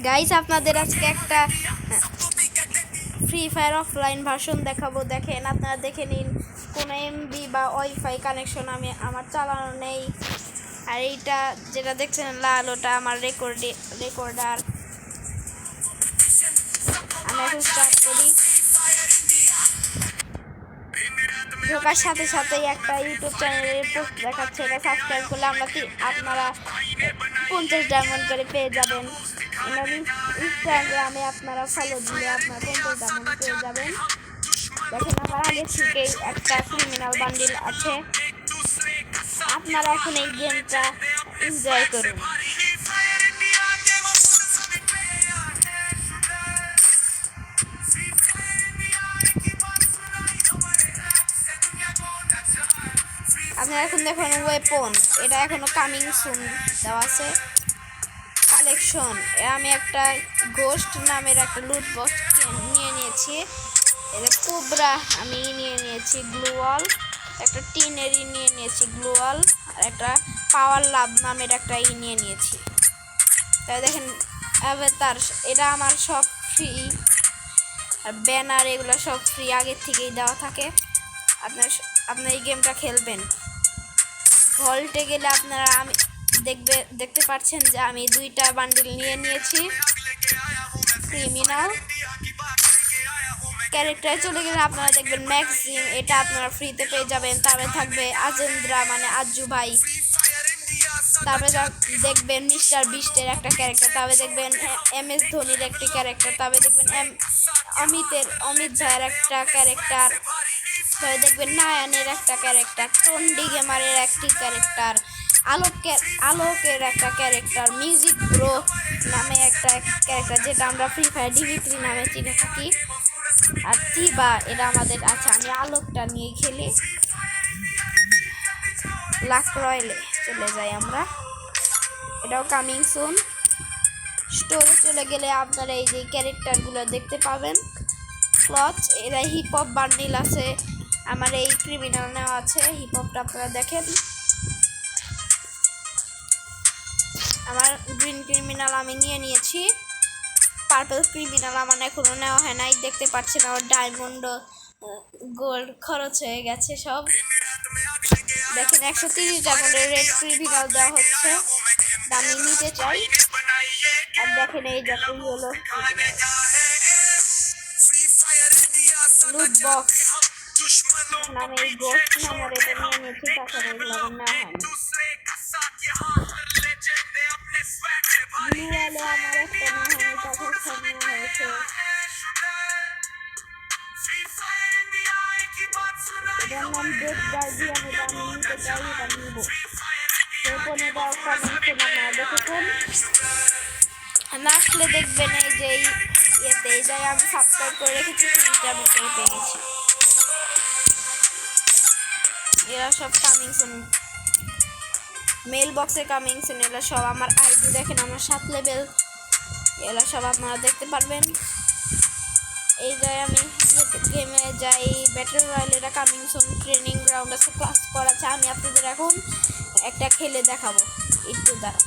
Guys আপনাদের আজকে একটা ফ্রি ফায়ার অফলাইন ভার্সন দেখাবো। দেখেন, আপনারা দেখে নিন কোনো এমবি বা ওয়াইফাই কানেকশন আমার চালানো নেই। আর এইটা যেটা দেখছেন লাল, ওটা আমার রেকর্ডার। আমি এখন স্টার্ট করি। ঢোকার সাথে সাথেই একটা ইউটিউব চ্যানেলের পোস্ট দেখাচ্ছে, এটা সাবস্ক্রাইব করলে আপনারা 50 ডায়মন্ড করে পেয়ে যাবেন। ইনস্টাগ্রামে আপনারা ফলো দিলে আপনারা 50 ডায়মন্ড পেয়ে যাবেন। দেখেন আমার আগে থেকেই একটা ক্রিমিনাল বান্ডিল আছে। আপনারা এখন এই গেমটা এনজয় করুন। আপনারা এখন দেখুন ওয়েপন, এটা এখনো কামিং সুন দেওয়া আছে। কালেকশন, আমি একটা গোস্ট নামের একটা লুট বক্স নিয়ে নিয়েছি। এটা কোবরা আমি নিয়ে নিয়েছি। গ্লুওয়াল একটা টিনেরই নিয়ে নিয়েছি গ্লুওয়াল। আর একটা পাওয়ার লাভ নামের একটা নিয়ে নিয়েছি। তাই দেখেন অ্যাভাতার, এটা আমার সব ফ্রি। আর ব্যানার এগুলো সব ফ্রি আগের থেকেই দেওয়া থাকে। আপনার এই গেমটা খেলবেন। ভল্টে গেলে আপনারা দেখতে পাচ্ছেন যে আমি 2টা বান্ডিল নিয়ে নিয়েছি। ক্রিমিনাল ক্যারেক্টারে চলে গেলে আপনারা দেখবেন ম্যাক্সিম, এটা আপনারা ফ্রিতে পেয়ে যাবেন। তারপরে থাকবে আজেন্দ্রা মানে আজ্জু ভাই। তারপরে দেখবেন মিস্টার বিস্টের একটা ক্যারেক্টার। তারপরে দেখবেন MS ধোনির একটি ক্যারেক্টার। তারপরে দেখবেন অমিত ভাইয়ের একটা ক্যারেক্টার। তারপরে দেখবেন নায়ানের একটা ক্যারেক্টার। টন্ডি গেমারের একটি ক্যারেক্টার। আলোকের একটা ক্যারেক্টার। মিউজিক ব্রো নামে একটা ক্যারেক্টার, যেটা আমরা ফ্রি ফায়ার DB3 নামে চিনে থাকি। আর তিবা, এটা আমাদের আছে। আমি আলোকটা নিয়ে খেলি। লাক রয়েলে চলে যাই আমরা, এটাও কামিং সুন। স্টোরে চলে গেলে আপনারা এই যে ক্যারেক্টারগুলো দেখতে পাবেন। ক্লচ, এরা হিপ হপ বান্ডিল আছে। আমার এই ক্রিমিনাল নেওয়া আছে। হিপ হপটা আপনারা দেখেন। আমার গ্রিন ক্রিমিনাল আমি নিয়ে নিয়েছি। পার্পল ক্রিমিনাল আমার এখনো নেওয়া হয় নাই। দেখতে পাচ্ছেন আমার ডায়মন্ড গোল্ড খরচ হয়ে গেছে সব। দেখেন 130 ডায়মন্ডের রেড ক্রিমিনাল দেওয়া হচ্ছে, আমি নিতে চাই। আর দেখেন এই যতই হলো লুট বক্স, আমি এই গোস্ট নামের এটা নিয়ে নিয়েছি। তাছাড়া এগুলো আমার নেওয়া হয়নি। গ্লুওয়ালে আমার একটা নেওয়া হয়নি, তাছাড়া সব নেওয়া হয়েছে। এটার নাম ডেড গার্ডিয়ান, এটা আমি নিতে চাই, এটা নিব। এরপর এটাও কামিংসে আপনারা দেখেছেন। না আসলে দেখবেন এই যে ইয়েতে, এই জায়গায় আমি সাবস্ক্রাইব করে রেখেছি, তিনটা আমি পেয়ে গেছি। এরা সব কামিং সুন, মেল বক্সে কামিং সুন। এরা সব আমার আইডি দেখেন, আমার 7 লেভেল। এরা সব আপনারা দেখতে পারবেন। এই জায়গায় আমি গেমে যাই, ব্যাটল রয়্যাল, এটা কামিং সুন। ট্রেনিং গ্রাউন্ড আছে, ক্লাস করাচ্ছে। আমি আপনাদের এখন একটা খেলে দেখাবো একটু দ্বারা।